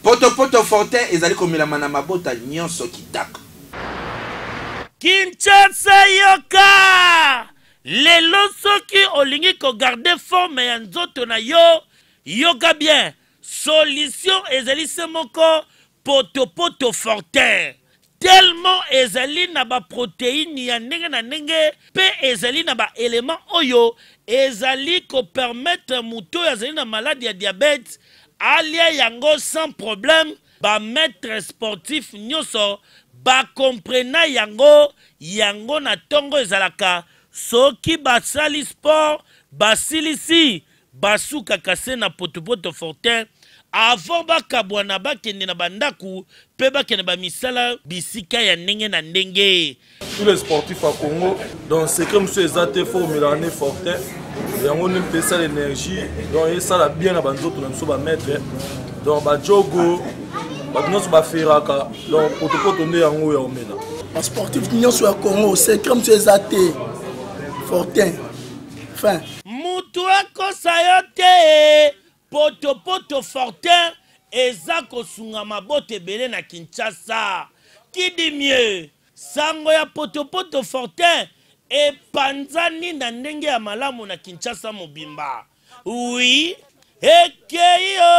Poto Fortin ezali komilama na mabota nyonso kitaka. Kinshasa yoka! Lelo soki olingi ko garder forme ya nzoto na yo, yoka bien. Solution ezali se moko Poto Fortin. Tellement ezali na ba protéine ya ndenge na ndenge, pe ezali na ba élément oyo ezali ko permettre muto ezali na maladie ya diabète alia yango sans problème. Ba maître sportif nyoso ba comprena yango na tongo ezalaka soki basali sport basilisi basuka kase na Poto Fortin avant bakabwana bakende na bandaku pe bakende ba misala bisika ya ndenge na ndenge. Tous les sportifs à Congo, donc c'est comme si ils étaient formés l'année Fortin, et on a une ça l'énergie, donc ils ça la bien à banzo tout le monde mettre, donc ba jogo, ba nous ba feraka, donc Poto né en haut et en mena. Les sportifs qui sont à Congo, c'est comme si ils étaient Fortin. Fin. Mutua ko sayote Poto Fortin eza kosunga mabote belé na Kinshasa. Qui dit mieux? Sango ya Poto Fortin e panzani na ndenge ya malamu na Kinshasa mobimba. Oui, ekeyo.